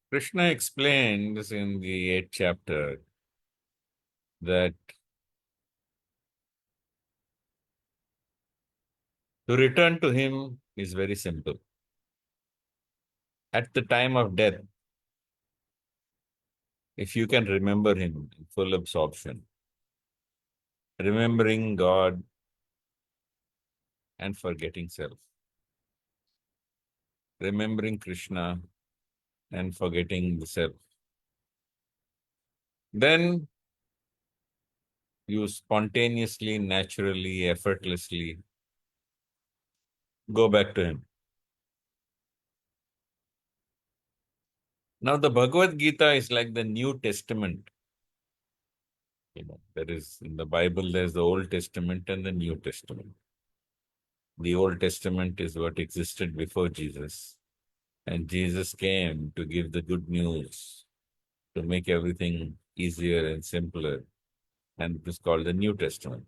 Krishna explains in the 8th chapter that to return to him is very simple. At the time of death, if you can remember him in full absorption, remembering God and forgetting self, remembering Krishna and forgetting the self, then you spontaneously, naturally, effortlessly go back to him. Now, the Bhagavad-Gita is like the New Testament. There is in the Bible, there's the Old Testament and the New Testament. The Old Testament is what existed before Jesus. And Jesus came to give the good news, to make everything easier and simpler. And it is called the New Testament.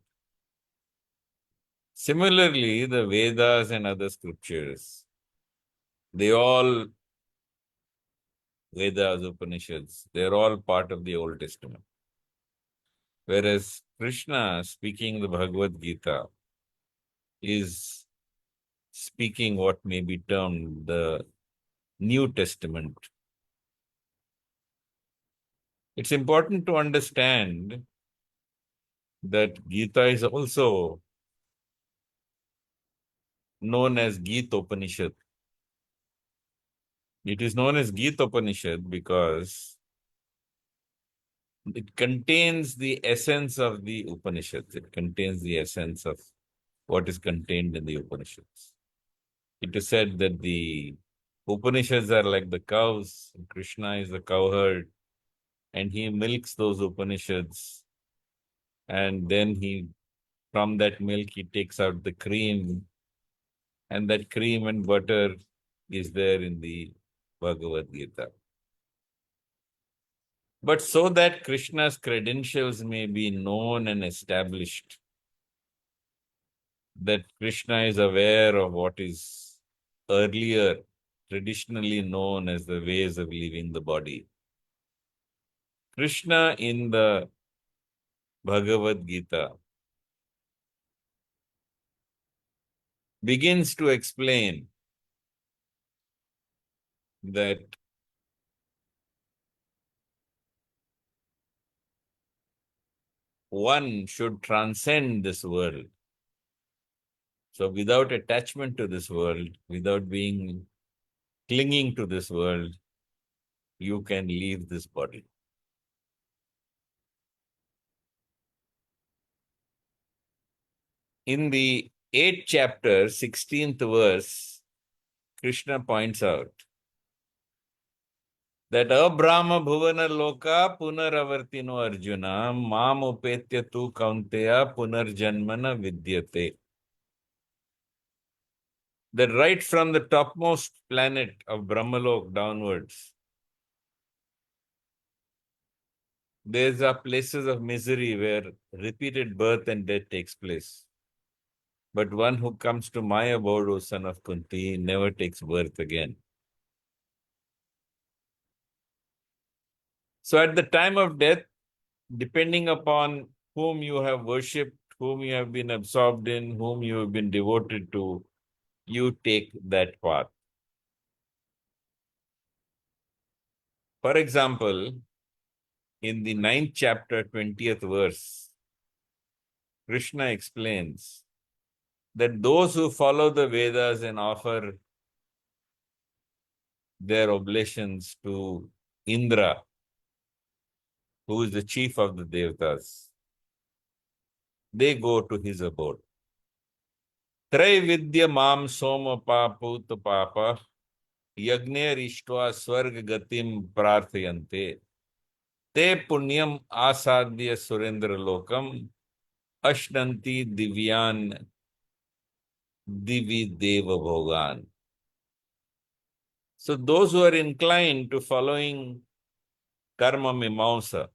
Similarly, the Vedas and other scriptures, they all, Vedas, Upanishads, they're all part of the Old Testament. Whereas Krishna, speaking the Bhagavad Gita, is speaking what may be termed the New Testament. It's important to understand that Gita is also known as Gita Upanishad. It is known as Gita Upanishad because it contains the essence of the Upanishads. It contains the essence of what is contained in the Upanishads. It is said that the Upanishads are like the cows, and Krishna is the cowherd, and he milks those Upanishads, and then from that milk, he takes out the cream, and that cream and butter is there in the Bhagavad-Gita. But so that Krishna's credentials may be known and established, that Krishna is aware of what is earlier traditionally known as the ways of leaving the body. Krishna in the Bhagavad-Gita begins to explain that one should transcend this world. So without attachment to this world, without being clinging to this world, you can leave this body. In the 8th chapter, 16th verse, Krishna points out that Abrahma Bhuvana Loka Punaravartino Arjuna Mam Upetya Tu Kaunteya Punarjanmana Vidyate. That right from the topmost planet of Brahmalok downwards, there are places of misery where repeated birth and death takes place. But one who comes to my abode, O son of Kunti, never takes birth again. So at the time of death, depending upon whom you have worshipped, whom you have been absorbed in, whom you have been devoted to, you take that path. For example, in the 9th chapter, 20th verse, Krishna explains that those who follow the Vedas and offer their oblations to Indra, who is the chief of the Devatas, they go to his abode. Traividya mam soma paputa papa yagner ishtva swarga gatim prarthayante te punyam asadhya surendra lokam ashtanti divyan divi deva bhogan. So those who are inclined to following karma mimamsa,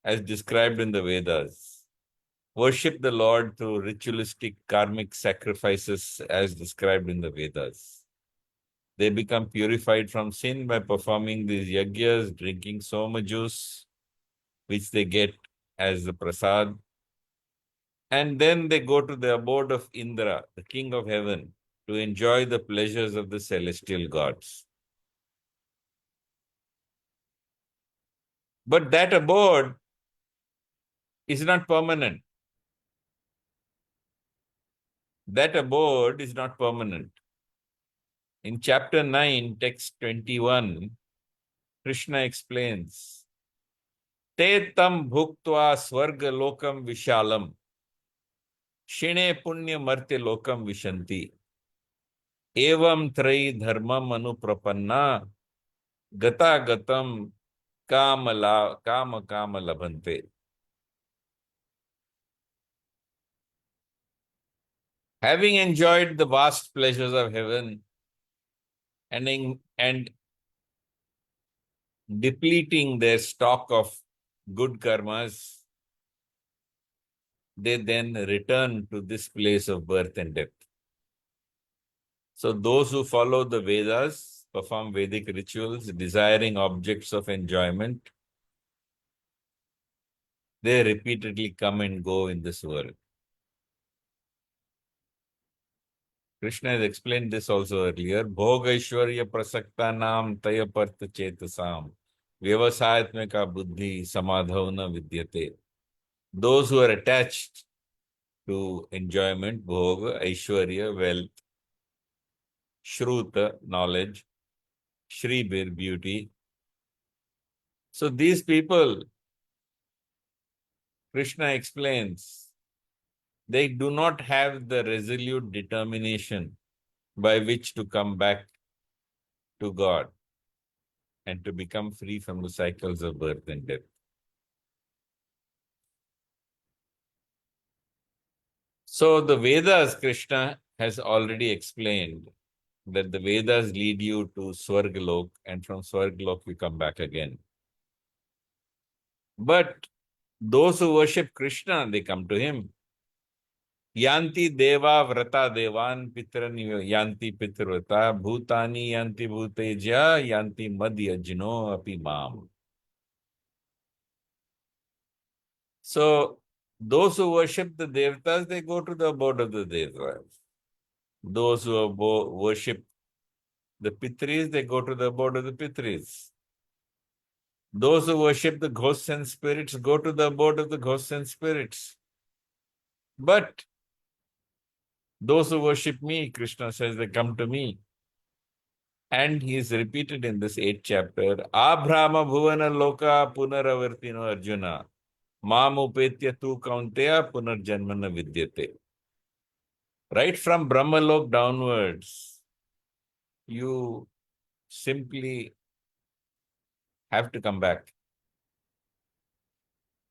as described in the Vedas, worship the Lord through ritualistic karmic sacrifices as described in the Vedas. They become purified from sin by performing these yajnas, drinking soma juice, which they get as the prasad. And then they go to the abode of Indra, the king of heaven, to enjoy the pleasures of the celestial gods. But that abode is not permanent. That abode is not permanent. In chapter 9, text 21, Krishna explains, Te tam bhuktva swarga lokam vishalam, shine punya martya lokam vishanti, evam trayi dharmam anuprapanna, gata gatam kama kama labhante. Having enjoyed the vast pleasures of heaven and depleting their stock of good karmas, they then return to this place of birth and death. So those who follow the Vedas, perform Vedic rituals, desiring objects of enjoyment, they repeatedly come and go in this world. Krishna has explained this also earlier. Bhoga Ishwarya Prasakta Nam Taya Partha Chetasam Vyavasayatmika Buddhi Samadhavana Vidyate. Those who are attached to enjoyment, Bhoga, Aishwarya, wealth, Shruta, knowledge, Shribir, beauty. So these people, Krishna explains, they do not have the resolute determination by which to come back to God and to become free from the cycles of birth and death. So the Vedas, Krishna has already explained that the Vedas lead you to Swargalok, and from Swargalok you come back again. But those who worship Krishna, they come to him. Yanti deva vrata devan pitran yanti pitrvrata bhutani yanti bhuteja yanti madhyajno api mam. So those who worship the devatas, they go to the abode of the devatas. Those who worship the pitris, they go to the abode of the pitris. Those who worship the ghosts and spirits go to the abode of the ghosts and spirits. But those who worship me, Krishna says, they come to me. And he is repeated in this 8th chapter. Abhrama bhuvana loka punaravartino Arjuna. Mam upetya tu kaunteya punarjanmana vidyate. Right from Brahmalok downwards, you simply have to come back.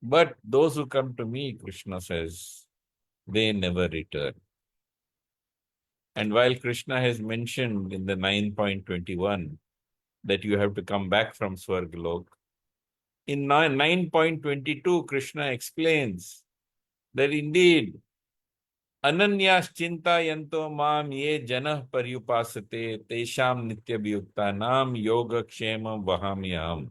But those who come to me, Krishna says, they never return. And while Krishna has mentioned in the 9.21 that you have to come back from Swargalok, in 9.22, Krishna explains that indeed, Ananyas chinta yanto mam ye janah paryupasate tesham nityabhyuktanam yoga kshema vahamyam.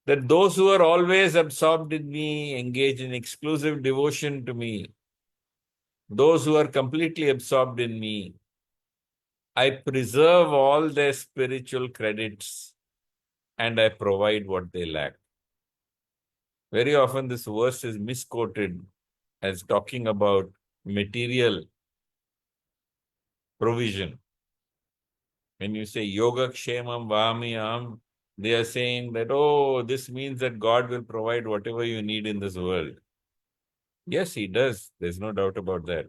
That those who are always absorbed in me, engage in exclusive devotion to me, those who are completely absorbed in me, I preserve all their spiritual credits and I provide what they lack. Very often this verse is misquoted as talking about material provision. When you say yoga kshemam vamiyam, they are saying that, oh, this means that God will provide whatever you need in this world. Yes, he does. There's no doubt about that.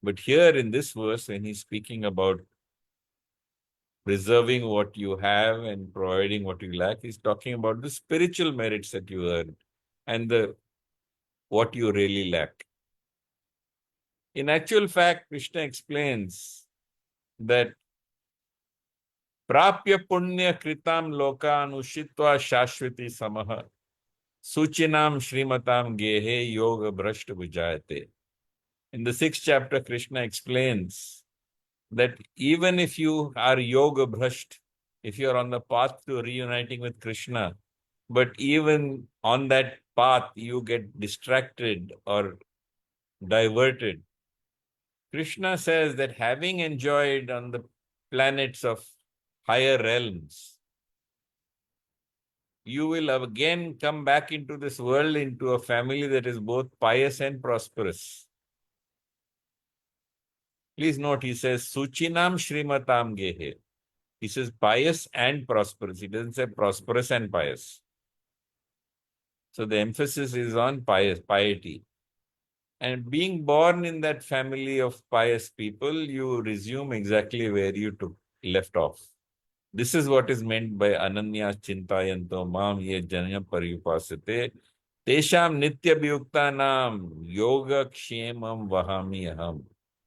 But here in this verse, when he's speaking about preserving what you have and providing what you lack, he's talking about the spiritual merits that you earn and what you really lack. In actual fact, Krishna explains that Prapya punya kritam lokan ushitva shashvati samaha suchinam shrimatam gehe yoga brashta bujayate. In the 6th chapter, Krishna explains that even if you are yoga bhrasht, if you are on the path to reuniting with Krishna, but even on that path you get distracted or diverted, Krishna says that having enjoyed on the planets of higher realms, you will again come back into this world, into a family that is both pious and prosperous. Please note, he says, Suchinam Shrimatam Gehe. He says pious and prosperous. He doesn't say prosperous and pious. So the emphasis is on piety. And being born in that family of pious people, you resume exactly where you left off. This is what is meant by Ananya Chintayanto Mam Ye Janya Pariyupasate Tesham Nitya Bhyuktanam Yoga Kshemam Vahami Aham.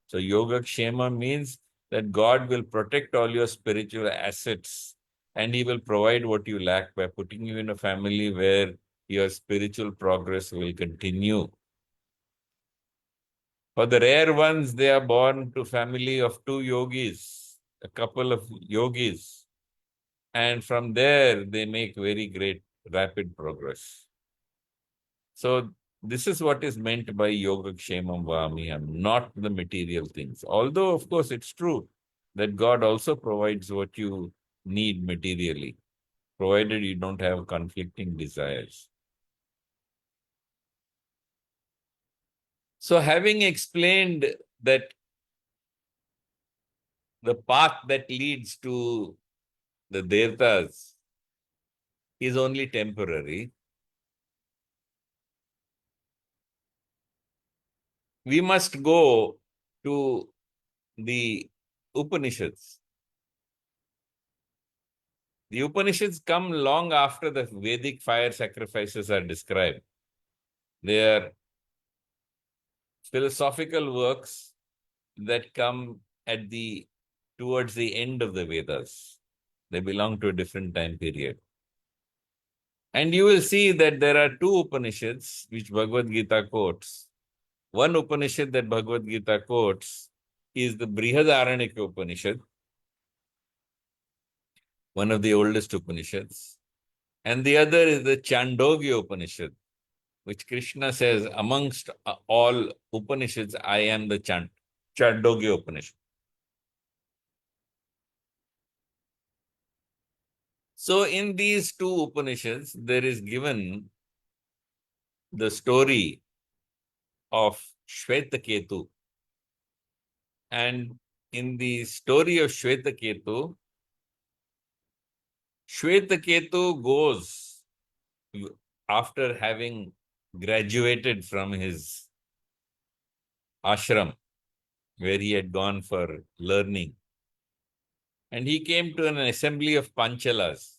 So Yoga Kshema means that God will protect all your spiritual assets and He will provide what you lack by putting you in a family where your spiritual progress will continue. For the rare ones, they are born to family of two yogis, a couple of yogis. And from there, they make very great, rapid progress. So this is what is meant by Yoga Kshemam Vamiham, not the material things. Although, of course, it's true that God also provides what you need materially, provided you don't have conflicting desires. So having explained that the path that leads to the Devtas is only temporary, we must go to the Upanishads. The Upanishads come long after the Vedic fire sacrifices are described. They are philosophical works that come towards the end of the Vedas. They belong to a different time period. And you will see that there are two Upanishads which Bhagavad-Geeta quotes. One Upanishad that Bhagavad-Geeta quotes is the Brihadaranyaka Upanishad, one of the oldest Upanishads. And the other is the Chandogya Upanishad, which Krishna says, amongst all Upanishads, I am the Chandogya Upanishad. So in these two Upanishads, there is given the story of Shvetaketu. And in the story of Shvetaketu, Shvetaketu goes, after having graduated from his ashram, where he had gone for learning, and he came to an assembly of Panchalas.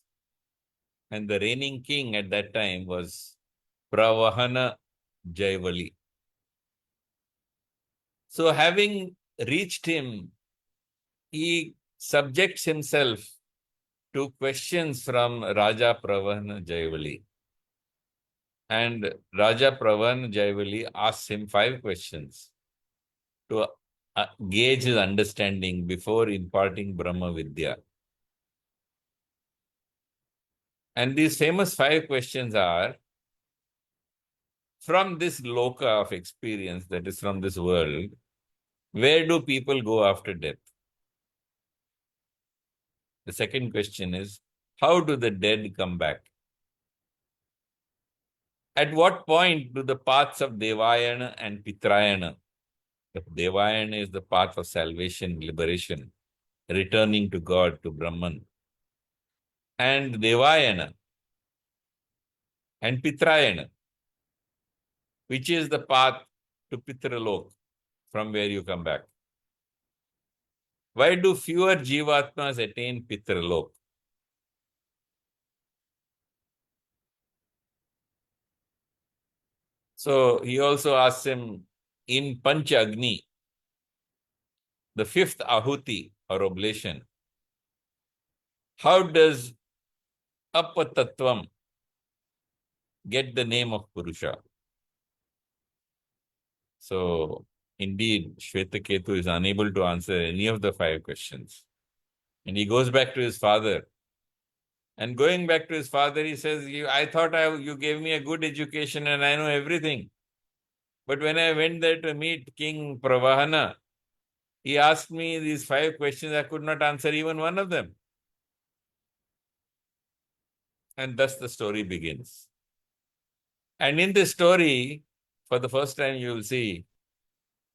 And the reigning king at that time was Pravahana Jaivali. So having reached him, he subjects himself to questions from Raja Pravahana Jaivali. And Raja Pravahana Jaivali asks him 5 questions to gauge his understanding before imparting Brahma Vidya. And these famous 5 questions are, from this loka of experience, that is from this world, where do people go after death? The second question is, how do the dead come back? At what point do the paths of Devayana and Pitrayana, the Devayana is the path of salvation, liberation, returning to God, to Brahman, and Devayana and Pitrayana, which is the path to Pitralok, from where you come back. Why do fewer Jivatmas attain Pitralok? So he also asks him, in Pancha Agni, the 5th Ahuti or oblation, how does Apatattvam get the name of Purusha? So Indeed, Shvetaketu is unable to answer any of the 5 questions. And he goes back to his father. And going back to his father, he says, I thought you gave me a good education and I know everything. But when I went there to meet King Pravahana, he asked me these 5 questions. I could not answer even one of them. And thus the story begins. And in this story, for the first time, you will see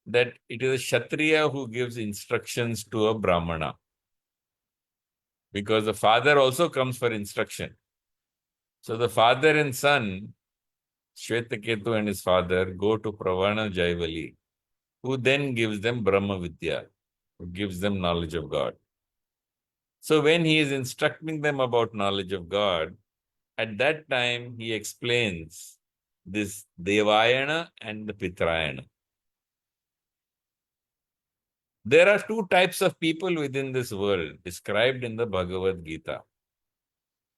that it is a Kshatriya who gives instructions to a Brahmana. Because the father also comes for instruction. So the father and son, Shvetaketu and his father, go to Pravana Jaivali, who then gives them Brahma Vidya, who gives them knowledge of God. So when he is instructing them about knowledge of God, at that time he explains this Devayana and the Pitrayana. There are 2 types of people within this world described in the Bhagavad-Gita.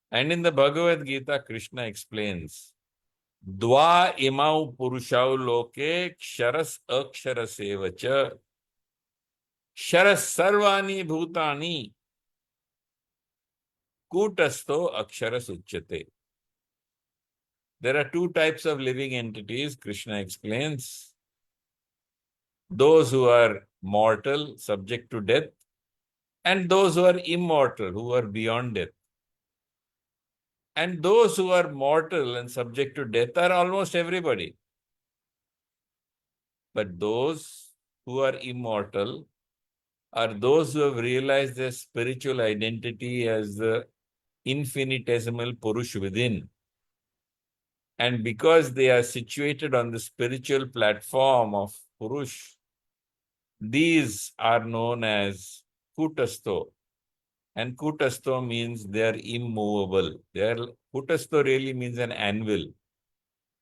And in the Bhagavad-Gita, Krishna explains, Dva imau purushau loke ksharas aksharasevacha sharas sarvani bhutani kutasto aksharas uchyate. There are 2 types of living entities, Krishna explains. Those who are mortal, subject to death, and those who are immortal, who are beyond death. And those who are mortal and subject to death are almost everybody. But those who are immortal are those who have realized their spiritual identity as the infinitesimal Purush within. And because they are situated on the spiritual platform of Purush, these are known as Kutasto. And Kutasto means they are immovable. Kutasto really means an anvil.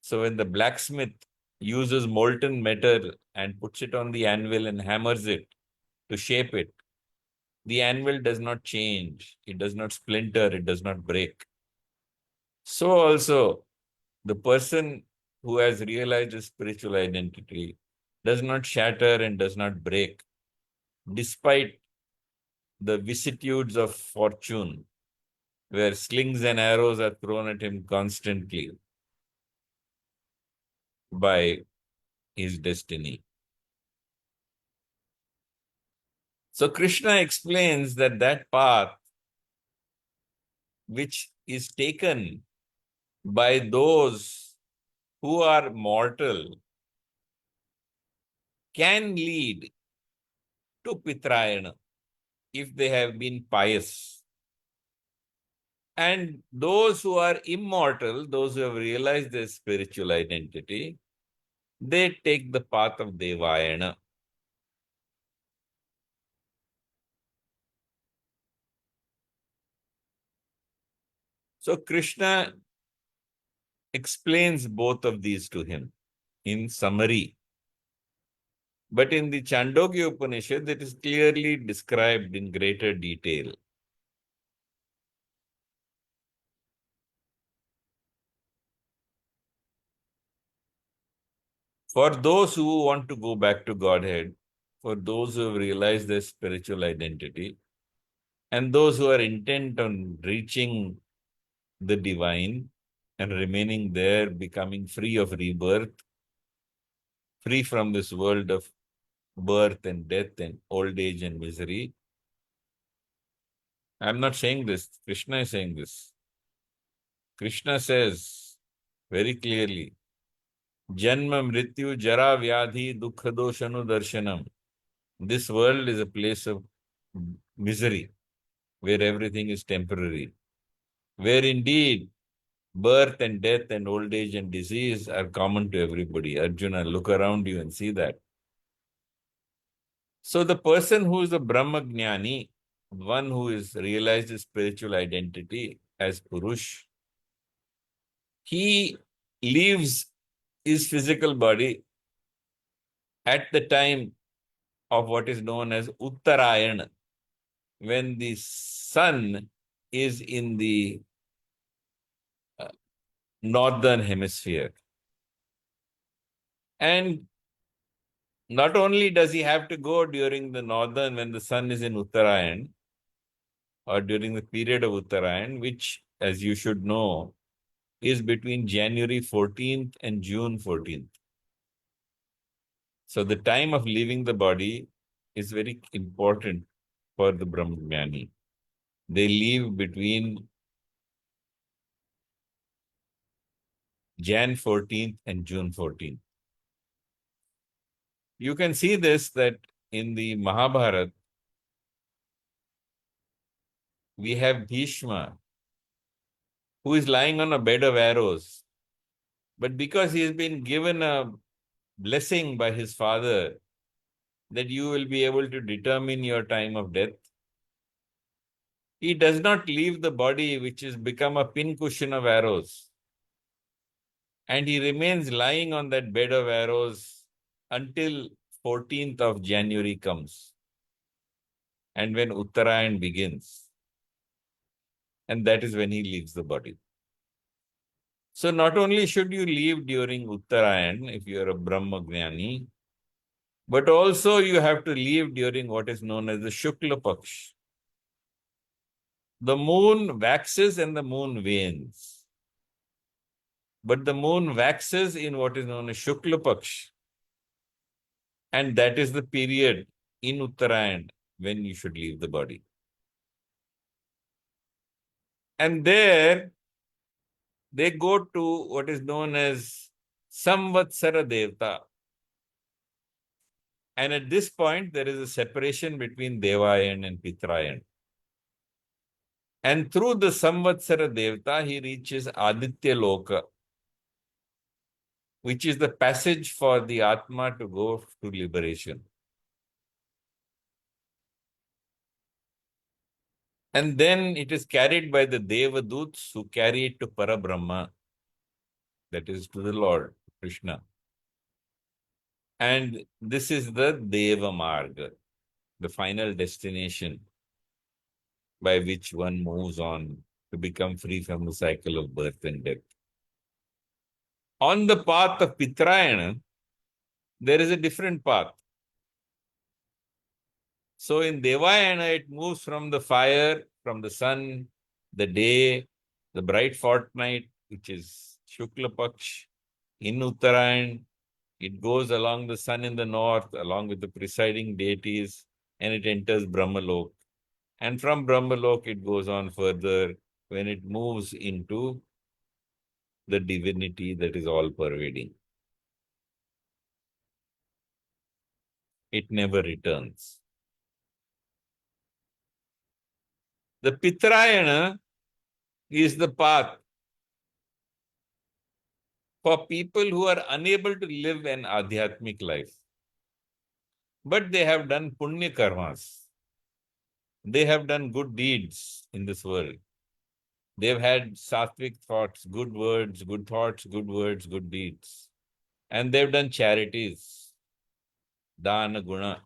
So when the blacksmith uses molten metal and puts it on the anvil and hammers it to shape it, the anvil does not change. It does not splinter. It does not break. So also, the person who has realized his spiritual identity does not shatter and does not break, despite the vicissitudes of fortune, where slings and arrows are thrown at him constantly by his destiny. So Krishna explains that that path which is taken by those who are mortal can lead to Pitrayana if they have been pious. And those who are immortal, those who have realized their spiritual identity, they take the path of Devayana. So Krishna explains both of these to him in summary. But in the Chandogya Upanishad, it is clearly described in greater detail. For those who want to go back to Godhead, for those who have realized their spiritual identity, and those who are intent on reaching the divine and remaining there, becoming free of rebirth, free from this world of birth and death and old age and misery. I'm not saying this, Krishna is saying this. Krishna says very clearly, Janma Mrityu Jara Vyadhi Dukha Doshanu Darshanam. This world is a place of misery, where everything is temporary, where indeed birth and death and old age and disease are common to everybody. Arjuna, look around you and see that. So the person who is a Brahma Jnani, one who is realized his spiritual identity as Purush, he leaves his physical body at the time of what is known as Uttarayana, when the sun is in the uh, northern hemisphere. And Not only does he have to go during the northern, when the sun is in Uttarayan, or during the period of Uttarayan, which, as you should know, is between January 14th and June 14th. So the time of leaving the body is very important for the Brahmajnani. They leave between Jan 14th and June 14th. You can see this that in the Mahabharata, we have Bhishma, who is lying on a bed of arrows. But because he has been given a blessing by his father that you will be able to determine your time of death, he does not leave the body, which has become a pincushion of arrows. And he remains lying on that bed of arrows until 14th of January comes. And when Uttarayan begins, and that is when he leaves the body. So not only should you leave during Uttarayan, if you are a Brahmagnani, but also you have to leave during what is known as the Shukla Paksh. The moon waxes and the moon wanes. But the moon waxes in what is known as Shukla Paksh. And that is the period in Uttarayan when you should leave the body. And there, they go to what is known as Samvatsara Devta. And at this point, there is a separation between Devayan and Pitrayan. And through the Samvatsara Devta, he reaches Aditya Loka, which is the passage for the Atma to go to liberation. And then it is carried by the Devaduts who carry it to Parabrahma, that is to the Lord, Krishna. And this is the Deva Marga, the final destination by which one moves on to become free from the cycle of birth and death. On the path of Pitrayana, there is a different path. So in Devayana, it moves from the fire, from the sun, the day, the bright fortnight, which is Shukla Paksh. In Uttarayan, it goes along the sun in the north, along with the presiding deities, and it enters Brahmalok. And from Brahmalok, it goes on further when it moves into the divinity that is all pervading. It never returns. The Pitrayana is the path for people who are unable to live an adhyatmic life. But they have done punya karmas. They have done good deeds in this world. They've had sattvic thoughts, good words, good thoughts, good words, good deeds. And they've done charities, dana, guna.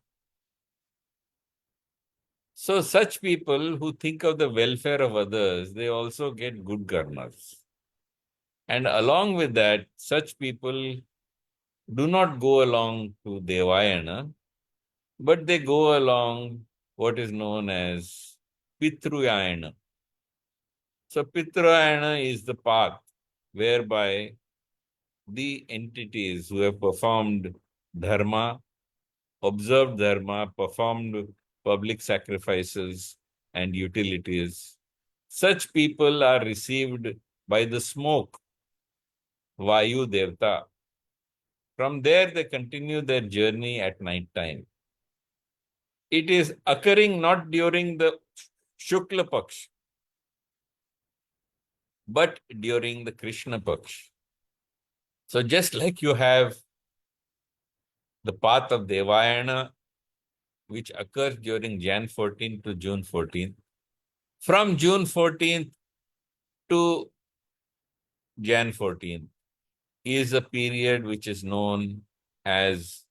So such people who think of the welfare of others, they also get good karmas. And along with that, such people do not go along to Devayana, but they go along what is known as Pitruyayana. So Pitruyayana is the path whereby the entities who have performed dharma, observed dharma, performed public sacrifices and utilities, such people are received by the smoke, Vayu Devta. From there, they continue their journey at night time. It is occurring not during the Shukla Paksh, but during the Krishna Paksh. So just like you have the path of Devayana, which occurs during Jan 14th to June 14th, from June 14th to Jan 14th is a period which is known as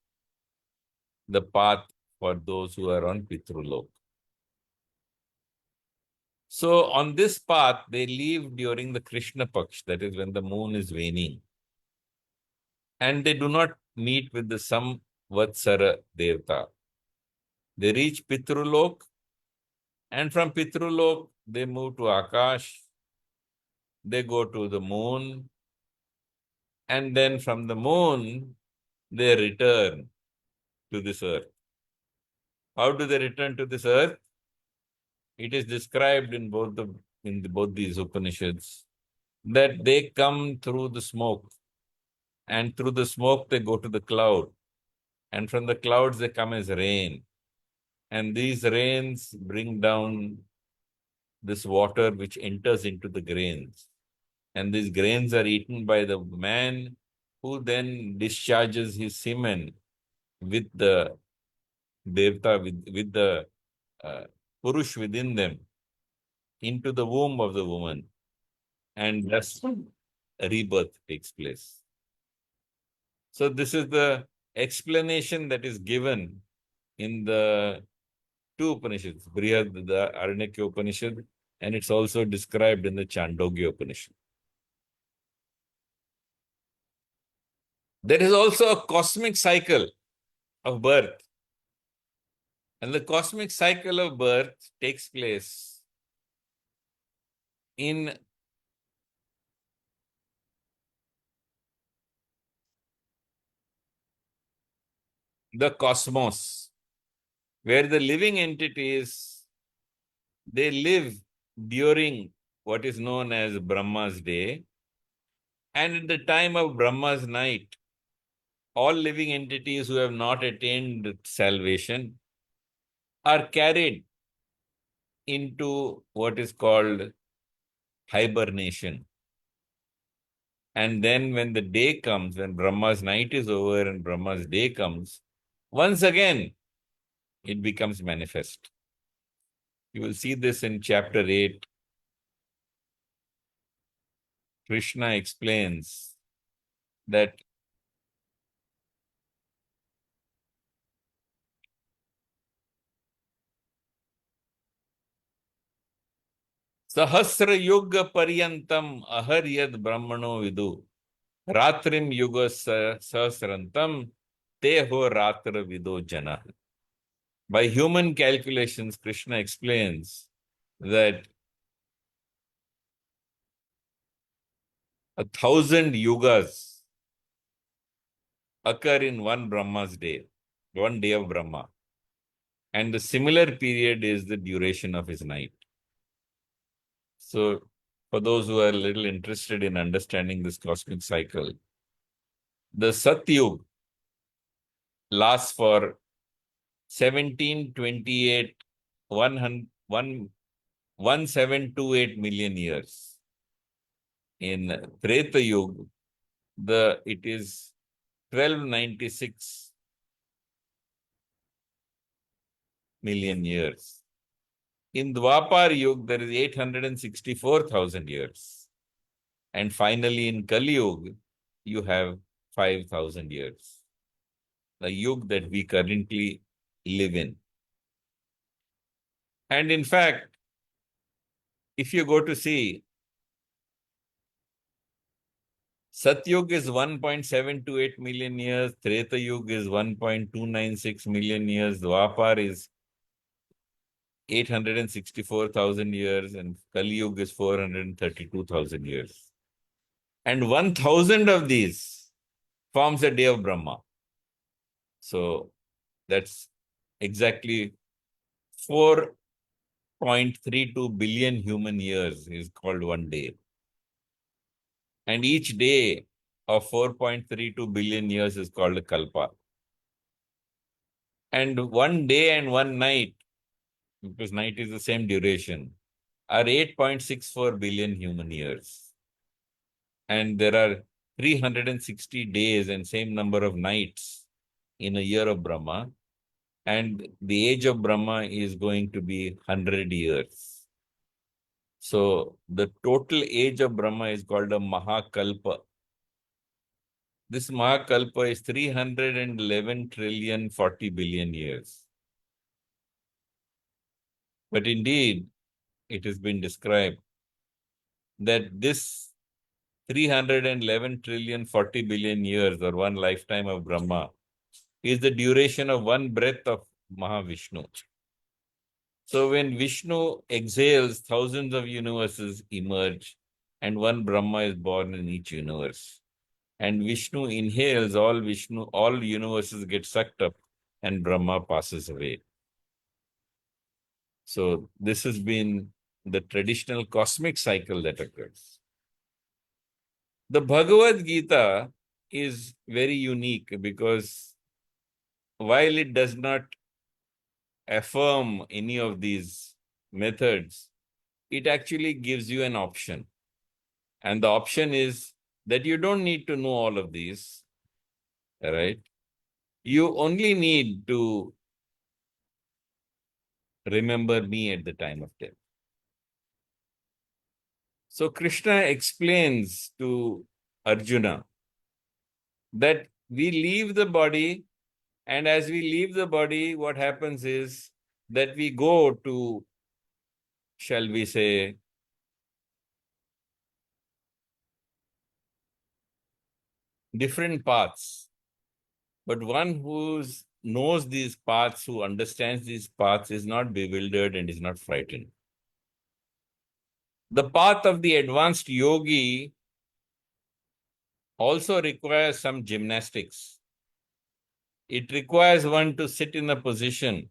the path for those who are on Pitrulok. So on this path, they leave during the Krishna Paksh, that is when the moon is waning. And they do not meet with the Vatsara Devta. They reach Pitrulok, and from Pitrulok, they move to Akash, they go to the moon, and then from the moon, they return to this earth. How do they return to this earth? It is described in both these Upanishads that they come through the smoke, and through the smoke they go to the cloud, and from the clouds they come as rain, and these rains bring down this water which enters into the grains, and these grains are eaten by the man who then discharges his semen with the devta, with the uh, purush within them into the womb of the woman, and thus a rebirth takes place. So this is the explanation that is given in the two Upanishads, Brihad, the Aranyakya Upanishad, and it's also described in the Chandogya Upanishad. There is also a cosmic cycle of birth. And the cosmic cycle of birth takes place in the cosmos, where the living entities, they live during what is known as Brahma's day. And at the time of Brahma's night, all living entities who have not attained salvation are carried into what is called hibernation. And then when the day comes, when Brahma's night is over and Brahma's day comes, once again, it becomes manifest. You will see this in chapter 8. Krishna explains that Sahasra Yuga Paryantam Aharyad Brahmano Vidu Ratrim Yuga Sahasrantam Teho Ratra Vido Jana. By human calculations, Krishna explains that 1,000 yugas occur in one Brahma's day, one day of Brahma. And the similar period is the duration of his night. So, for those who are a little interested in understanding this cosmic cycle, the Satyug lasts for 1728, 1728 million years. In Treta Yuga, it is 1296 million years. In Dwapar Yuga, there is 864,000 years. And finally, in Kali Yuga, you have 5,000 years. The Yuga that we currently live in. And in fact, if you go to see, Satyug is 1.728 million years, Treta Yuga is 1.296 million years, Dwapar is 864,000 years, and Kali Yuga is 432,000 years. And 1,000 of these forms a day of Brahma. So that's exactly 4.32 billion human years is called one day. And each day of 4.32 billion years is called a kalpa. And one day and one night, because night is the same duration, are 8.64 billion human years. And there are 360 days and same number of nights in a year of Brahma. And the age of Brahma is going to be 100 years. So the total age of Brahma is called a Mahakalpa. This Mahakalpa is 311 trillion 40 billion years. But indeed, it has been described that this 311 trillion 40 billion years, or one lifetime of Brahma, is the duration of one breath of Mahavishnu. So when Vishnu exhales, thousands of universes emerge, and one Brahma is born in each universe. And Vishnu inhales, all universes get sucked up, and Brahma passes away. So this has been the traditional cosmic cycle that occurs. The Bhagavad-Gita is very unique because while it does not affirm any of these methods, it actually gives you an option. And the option is that you don't need to know all of these, right? You only need to remember me at the time of death. So Krishna explains to Arjuna that we leave the body, and as we leave the body, what happens is that we go to, shall we say, different paths. But one who knows these paths, who understands these paths, is not bewildered and is not frightened. The path of the advanced yogi also requires some gymnastics. It requires one to sit in a position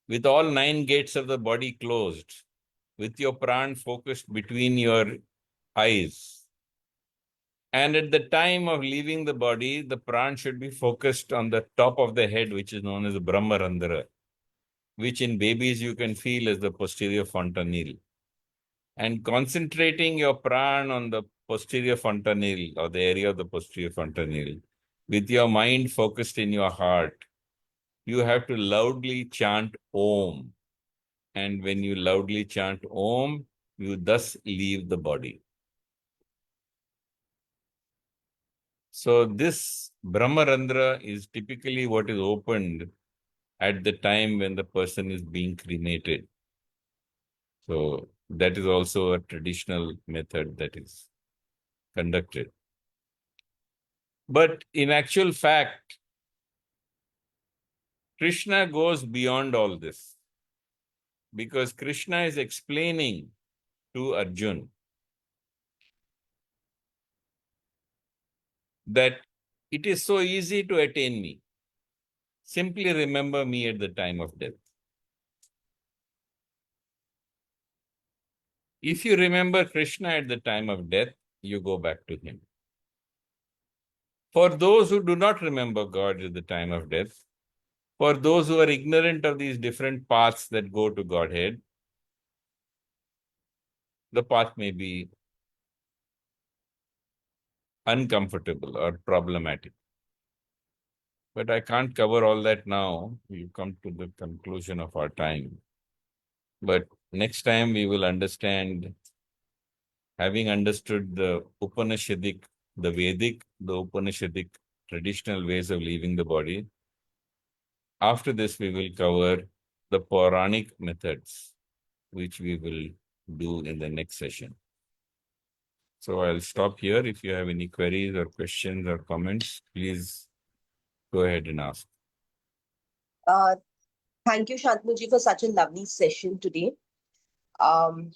with all 9 gates of the body closed, with your pran focused between your eyes. And at the time of leaving the body, the pran should be focused on the top of the head, which is known as the Brahmarandhara, which in babies you can feel as the posterior fontanelle. And concentrating your pran on the posterior fontanelle, or the area of the posterior fontanelle, with your mind focused in your heart, you have to loudly chant Om. And when you loudly chant Om, you thus leave the body. So this Brahmarandhra is typically what is opened at the time when the person is being cremated. So that is also a traditional method that is conducted. But in actual fact, Krishna goes beyond all this, because Krishna is explaining to Arjuna that it is so easy to attain me. Simply remember me at the time of death. If you remember Krishna at the time of death, you go back to him. For those who do not remember God at the time of death, for those who are ignorant of these different paths that go to Godhead, the path may be uncomfortable or problematic. But I can't cover all that now. We've come to the conclusion of our time. But next time we will understand, having understood the Upanishadic, the Vedic, the Upanishadic traditional ways of leaving the body. After this, we will cover the Puranic methods, which we will do in the next session. So I'll stop here. If you have any queries or questions or comments, please go ahead and ask. Uh, Thank you, Shantanu ji, for such a lovely session today. Um,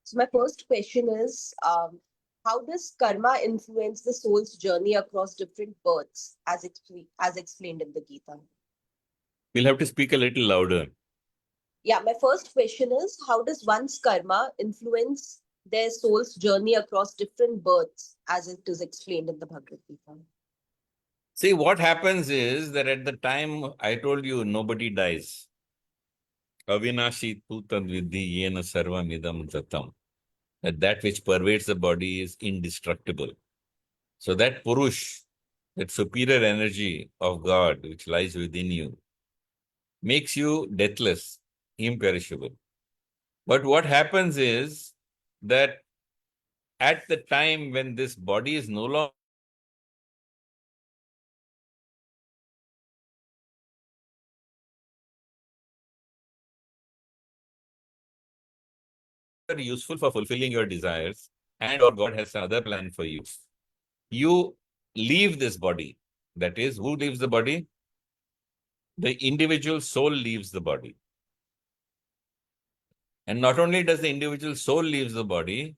so my first question is, how does karma influence the soul's journey across different births, as explained in the Gita? We'll have to speak a little louder. Yeah, my first question is, how does one's karma influence their soul's journey across different births, as it is explained in the Bhagavad Gita? See, what happens is that at the time I told you, nobody dies. Avinashi tutan vidhi yena sarvam idam tatam. That which pervades the body is indestructible. So that Purush, that superior energy of God which lies within you, makes you deathless, imperishable. But what happens is that at the time when this body is no longer useful for fulfilling your desires, and or God has another plan for you, you leave this body. That is, who leaves the body? The individual soul leaves the body. And not only does the individual soul leaves the body,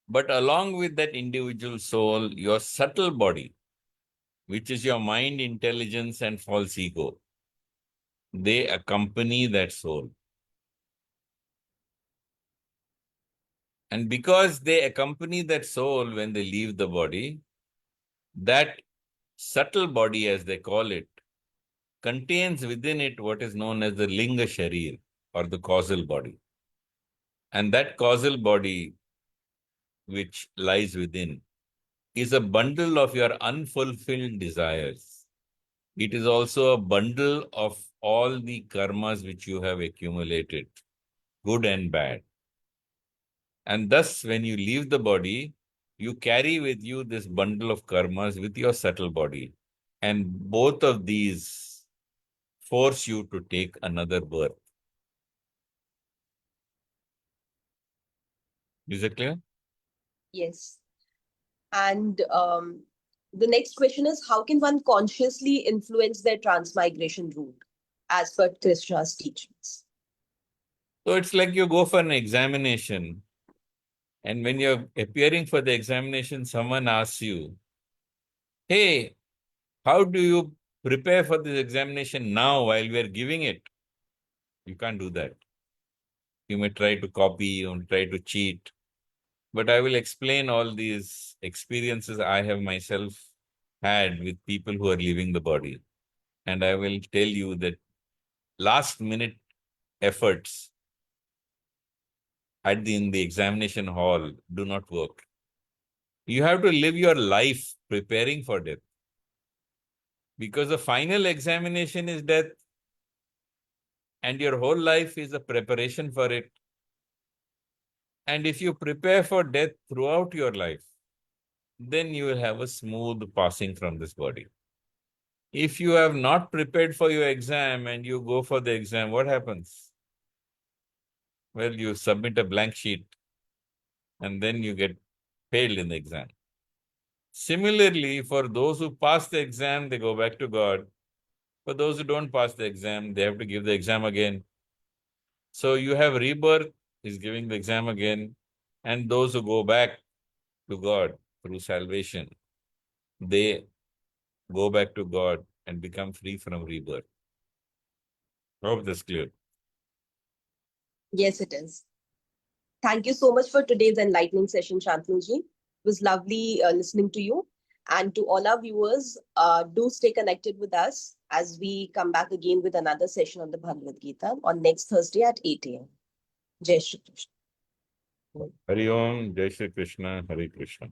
but along with that individual soul, your subtle body, which is your mind, intelligence, and false ego, they accompany that soul. And because they accompany that soul when they leave the body, that subtle body, as they call it, contains within it what is known as the Linga Sharir, or the causal body. And that causal body, which lies within, is a bundle of your unfulfilled desires. It is also a bundle of all the karmas which you have accumulated, good and bad. And thus, when you leave the body, you carry with you this bundle of karmas with your subtle body. And both of these force you to take another birth. Is it clear? Yes. And the next question is, how can one consciously influence their transmigration route as per Krishna's teachings? So it's like you go for an examination, and when you're appearing for the examination, someone asks you, hey, how do you prepare for this examination now while we are giving it? You can't do that. You may try to copy, you may try to cheat, but I will explain all these experiences I have myself had with people who are leaving the body. And I will tell you that last minute efforts in the examination hall do not work. You have to live your life preparing for death. Because the final examination is death, and your whole life is a preparation for it. And if you prepare for death throughout your life, then you will have a smooth passing from this body. If you have not prepared for your exam and you go for the exam, what happens? Well, you submit a blank sheet and then you get failed in the exam. Similarly, for those who pass the exam, they go back to God. For those who don't pass the exam, they have to give the exam again. So you have rebirth, is giving the exam again, and those who go back to God through salvation, they go back to God and become free from rebirth. Hope this is clear. Yes, it is. Thank you so much for today's enlightening session, Shantanu-ji. It was lovely listening to you. And to all our viewers, do stay connected with us as we come back again with another session on the Bhagavad-Geeta on next Thursday at 8 a.m. Jai Shri Krishna. Hari Om, Jai Shri Krishna, Hare Krishna.